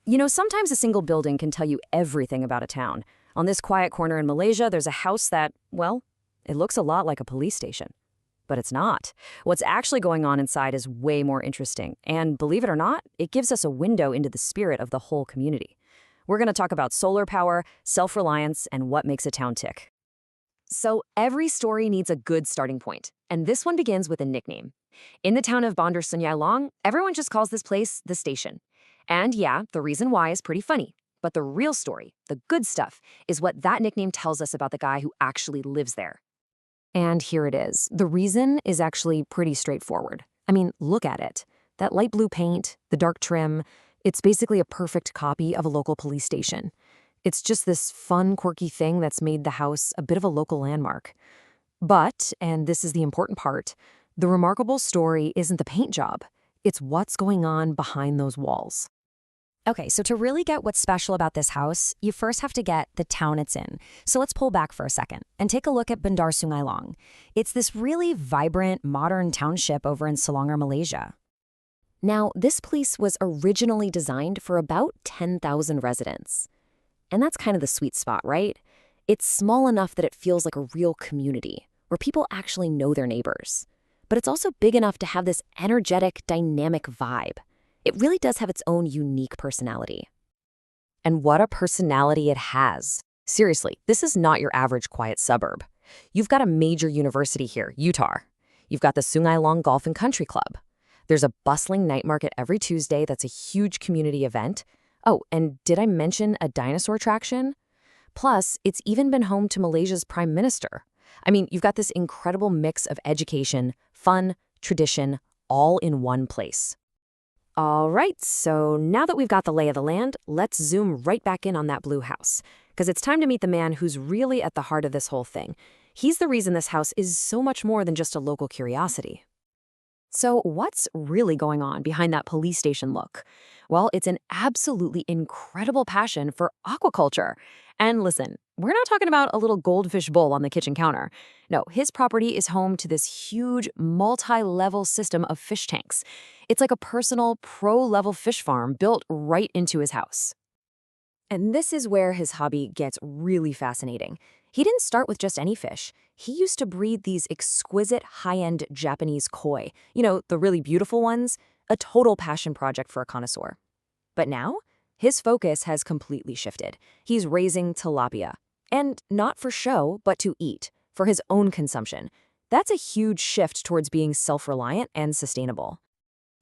You know, sometimes a single building can tell you everything about a town. On this quiet corner in Malaysia, there's a house that, well, it looks a lot like a police station. But it's not. What's actually going on inside is way more interesting. And believe it or not, it gives us a window into the spirit of the whole community. We're going to talk about solar power, self-reliance, and what makes a town tick. So every story needs a good starting point, and this one begins with a nickname. In the town of Bandar Sungai Long, everyone just calls this place the station. And yeah, the reason why is pretty funny. But the real story, the good stuff, is what that nickname tells us about the guy who actually lives there. And here it is. The reason is actually pretty straightforward. I mean, look at it. That light blue paint, the dark trim, it's basically a perfect copy of a local police station. It's just this fun, quirky thing that's made the house a bit of a local landmark. But, and this is the important part, the remarkable story isn't the paint job. It's what's going on behind those walls. Okay, so to really get what's special about this house, you first have to get the town it's in. So let's pull back for a second and take a look at Bandar Sungai Long. It's this really vibrant, modern township over in Selangor, Malaysia. Now, this place was originally designed for about 10,000 residents. And that's kind of the sweet spot, right? It's small enough that it feels like a real community, where people actually know their neighbors. But it's also big enough to have this energetic, dynamic vibe. It really does have its own unique personality. And what a personality it has. Seriously, this is not your average quiet suburb. You've got a major university here, Utah. You've got the Sungai Long Golf and Country Club. There's a bustling night market every Tuesday that's a huge community event. Oh, and did I mention a dinosaur attraction? Plus, it's even been home to Malaysia's prime minister. I mean, you've got this incredible mix of education, fun, tradition, all in one place. All right, so now that we've got the lay of the land, let's zoom right back in on that blue house, because it's time to meet the man who's really at the heart of this whole thing. He's the reason this house is so much more than just a local curiosity. So what's really going on behind that police station look? Well, it's an absolutely incredible passion for aquaculture. And listen, we're not talking about a little goldfish bowl on the kitchen counter. No, his property is home to this huge multi-level system of fish tanks. It's like a personal pro-level fish farm built right into his house. And this is where his hobby gets really fascinating. He didn't start with just any fish. He used to breed these exquisite high-end Japanese koi, you know, the really beautiful ones, a total passion project for a connoisseur. But now, his focus has completely shifted. He's raising tilapia. And not for show, but to eat, for his own consumption. That's a huge shift towards being self-reliant and sustainable.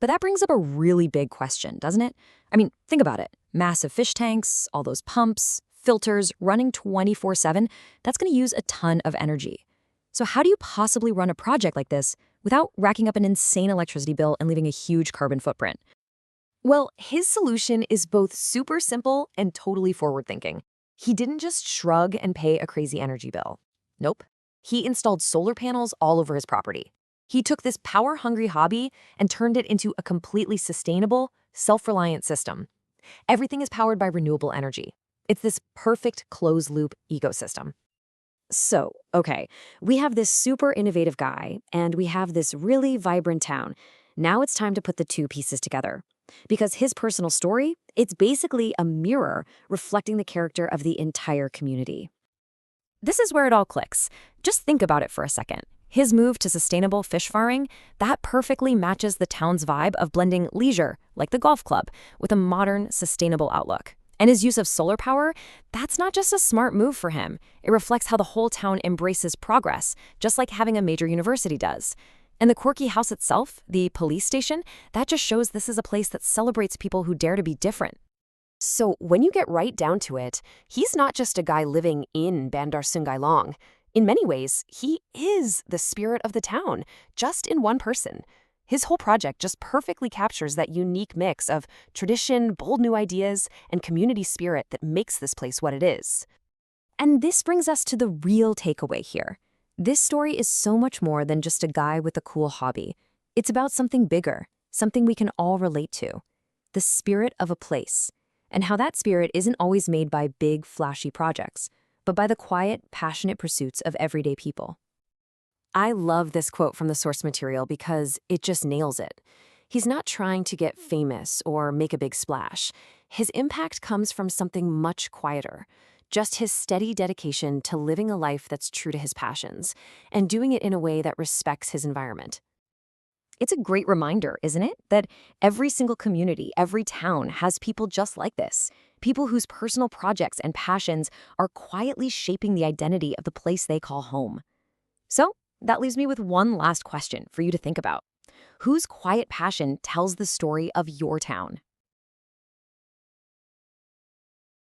But that brings up a really big question, doesn't it? I mean, think about it. Massive fish tanks, all those pumps, filters running 24/7, that's going to use a ton of energy. So how do you possibly run a project like this without racking up an insane electricity bill and leaving a huge carbon footprint? Well, his solution is both super simple and totally forward-thinking. He didn't just shrug and pay a crazy energy bill. Nope. He installed solar panels all over his property. He took this power-hungry hobby and turned it into a completely sustainable, self-reliant system. Everything is powered by renewable energy. It's this perfect closed-loop ecosystem. So, okay, we have this super innovative guy, and we have this really vibrant town. Now it's time to put the two pieces together. Because his personal story, it's basically a mirror reflecting the character of the entire community. This is where it all clicks. Just think about it for a second. His move to sustainable fish farming, that perfectly matches the town's vibe of blending leisure, like the golf club, with a modern, sustainable outlook. And his use of solar power, that's not just a smart move for him. It reflects how the whole town embraces progress, just like having a major university does. And the quirky house itself, the police station, that just shows this is a place that celebrates people who dare to be different. So when you get right down to it, he's not just a guy living in Bandar Sungai Long. In many ways, he is the spirit of the town, just in one person. His whole project just perfectly captures that unique mix of tradition, bold new ideas, and community spirit that makes this place what it is. And this brings us to the real takeaway here. This story is so much more than just a guy with a cool hobby. It's about something bigger, something we can all relate to. The spirit of a place, and how that spirit isn't always made by big, flashy projects, but by the quiet, passionate pursuits of everyday people. I love this quote from the source material because it just nails it. He's not trying to get famous or make a big splash. His impact comes from something much quieter, just his steady dedication to living a life that's true to his passions and doing it in a way that respects his environment. It's a great reminder, isn't it, that every single community, every town has people just like this, people whose personal projects and passions are quietly shaping the identity of the place they call home. So, that leaves me with one last question for you to think about. Whose quiet passion tells the story of your town?